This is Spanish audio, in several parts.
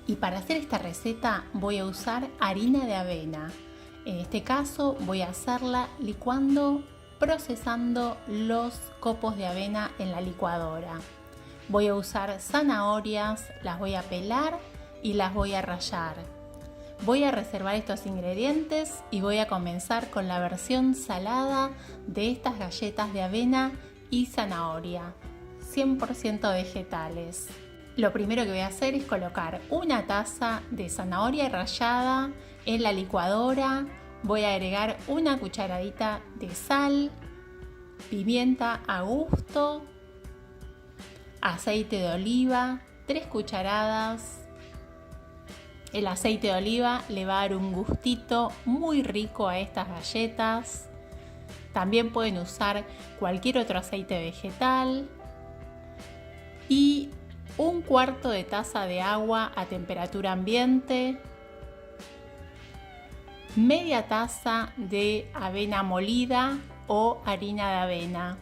Y para hacer esta receta voy a usar harina de avena. En este caso voy a hacerla licuando, procesando los copos de avena en la licuadora. Voy a usar zanahorias, las voy a pelar y las voy a rallar. Voy a reservar estos ingredientes y voy a comenzar con la versión salada de estas galletas de avena y zanahoria, 100% vegetales. Lo primero que voy a hacer es colocar una taza de zanahoria rallada en la licuadora. Voy a agregar una cucharadita de sal, pimienta a gusto, aceite de oliva, 3 cucharadas. El aceite de oliva le va a dar un gustito muy rico a estas galletas. También pueden usar cualquier otro aceite vegetal. Y un cuarto de taza de agua a temperatura ambiente. Media taza de avena molida o harina de avena.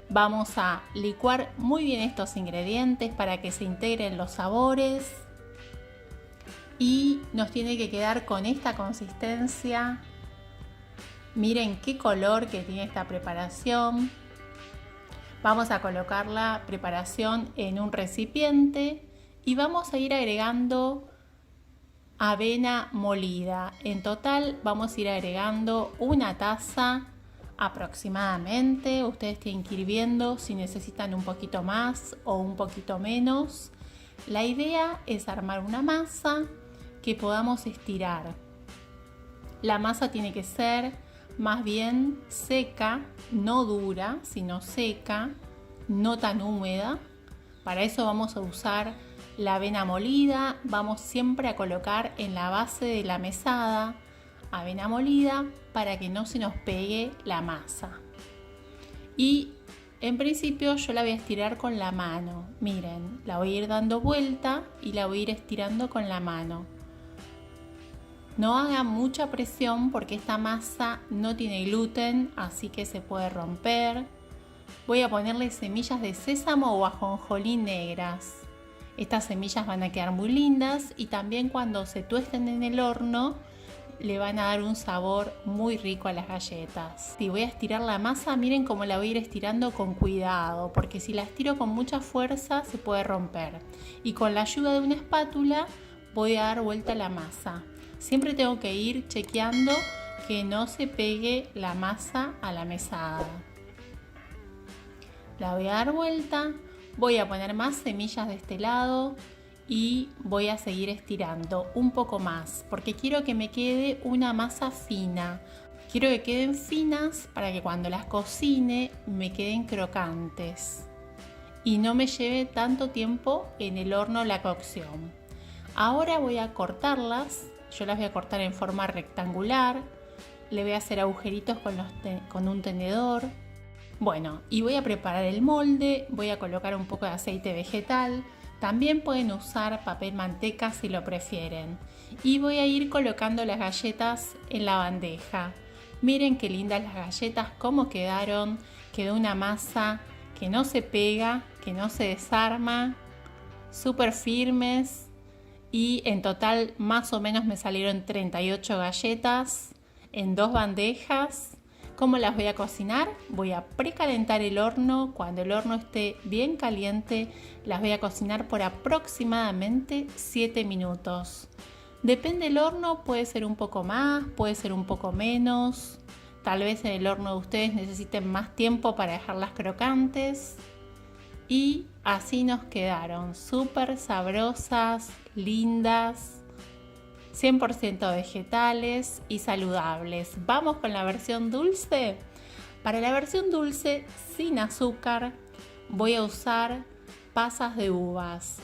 Vamos a licuar muy bien estos ingredientes para que se integren los sabores. Y nos tiene que quedar con esta consistencia. Miren qué color que tiene esta preparación. Vamos a colocar la preparación en un recipiente y vamos a ir agregando avena molida. En total vamos a ir agregando una taza aproximadamente. Ustedes tienen que ir viendo si necesitan un poquito más o un poquito menos. La idea es armar una masa que podamos estirar. La masa tiene que ser más bien seca, no dura, sino seca, no tan húmeda. Para eso vamos a usar la avena molida. Vamos siempre a colocar en la base de la mesada avena molida para que no se nos pegue la masa. Y en principio yo la voy a estirar con la mano. Miren, la voy a ir dando vuelta y la voy a ir estirando con la mano. No hagan mucha presión porque esta masa no tiene gluten, así que se puede romper. Voy a ponerle semillas de sésamo o ajonjolí negras. Estas semillas van a quedar muy lindas y también cuando se tuesten en el horno le van a dar un sabor muy rico a las galletas. Si voy a estirar la masa, miren cómo la voy a ir estirando con cuidado, porque si la estiro con mucha fuerza se puede romper. Y con la ayuda de una espátula voy a dar vuelta a la masa. Siempre tengo que ir chequeando que no se pegue la masa a la mesada. La voy a dar vuelta, voy a poner más semillas de este lado y voy a seguir estirando un poco más porque quiero que me quede una masa fina. Quiero que queden finas para que cuando las cocine me queden crocantes y no me lleve tanto tiempo en el horno la cocción. Ahora voy a cortarlas. Yo las voy a cortar en forma rectangular, le voy a hacer agujeritos con un tenedor. Bueno, y voy a preparar el molde, voy a colocar un poco de aceite vegetal, también pueden usar papel manteca si lo prefieren. Y voy a ir colocando las galletas en la bandeja. Miren qué lindas las galletas, cómo quedaron. Quedó una masa que no se pega, que no se desarma, súper firmes. Y en total más o menos me salieron 38 galletas en 2 bandejas. ¿Cómo las voy a cocinar? Voy a precalentar el horno. Cuando el horno esté bien caliente, las voy a cocinar por aproximadamente 7 minutos. Depende del horno, puede ser un poco más, puede ser un poco menos. Tal vez en el horno de ustedes necesiten más tiempo para dejarlas crocantes. Y así nos quedaron, súper sabrosas, lindas, 100% vegetales y saludables. Vamos con la versión dulce. Para la versión dulce sin azúcar voy a usar pasas de uvas.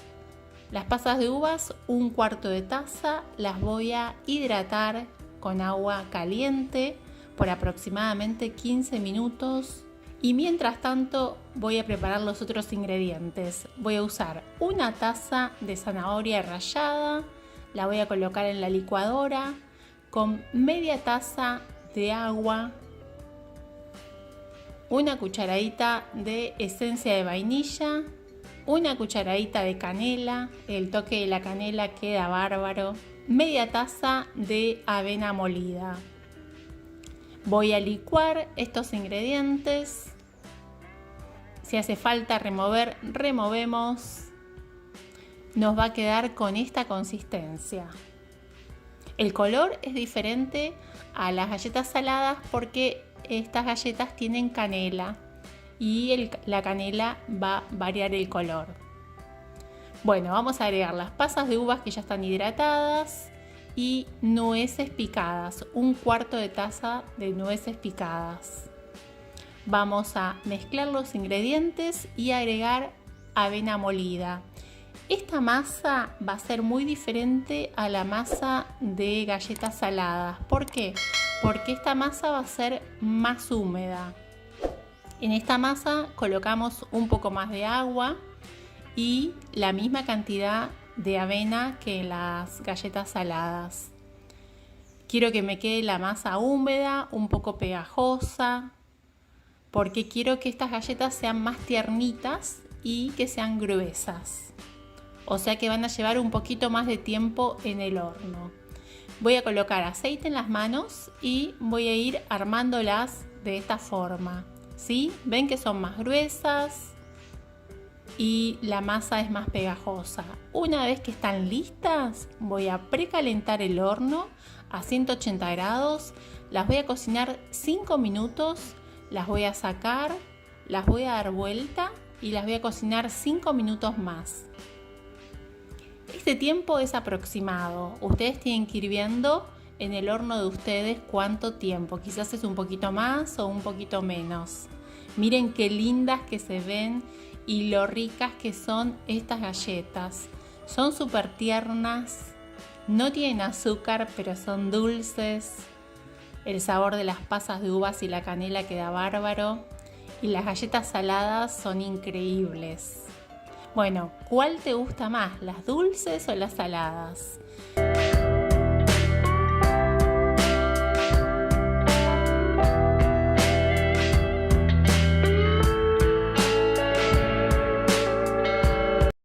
Las pasas de uvas, un cuarto de taza, las voy a hidratar con agua caliente por aproximadamente 15 minutos. Y mientras tanto voy a preparar los otros ingredientes. Voy a usar una taza de zanahoria rallada, la voy a colocar en la licuadora con media taza de agua, una cucharadita de esencia de vainilla una cucharadita de canela, el toque de la canela queda bárbaro, media taza de avena molida. Voy a licuar estos ingredientes. Si hace falta remover, removemos. Nos va a quedar con esta consistencia. El color es diferente a las galletas saladas porque estas galletas tienen canela y la canela va a variar el color. Bueno, vamos a agregar las pasas de uvas que ya están hidratadas y nueces picadas, un cuarto de taza de nueces picadas. Vamos a mezclar los ingredientes y agregar avena molida. Esta masa va a ser muy diferente a la masa de galletas saladas. ¿Por qué? Porque esta masa va a ser más húmeda. En esta masa colocamos un poco más de agua y la misma cantidad de avena que en las galletas saladas. Quiero que me quede la masa húmeda, un poco pegajosa, porque quiero que estas galletas sean más tiernitas y que sean gruesas. O sea que van a llevar un poquito más de tiempo en el horno. Voy a colocar aceite en las manos y voy a ir armándolas de esta forma. ¿Sí? ¿Ven que son más gruesas? Y la masa es más pegajosa. Una vez que están listas, voy a precalentar el horno a 180 grados. Las voy a cocinar 5 minutos. Las voy a sacar, las voy a dar vuelta y las voy a cocinar 5 minutos más. Este tiempo es aproximado. Ustedes tienen que ir viendo en el horno de ustedes cuánto tiempo. Quizás es un poquito más o un poquito menos. Miren qué lindas que se ven y lo ricas que son estas galletas. Son súper tiernas, no tienen azúcar, pero son dulces. El sabor de las pasas de uvas y la canela queda bárbaro. Y las galletas saladas son increíbles. Bueno, ¿cuál te gusta más, las dulces o las saladas?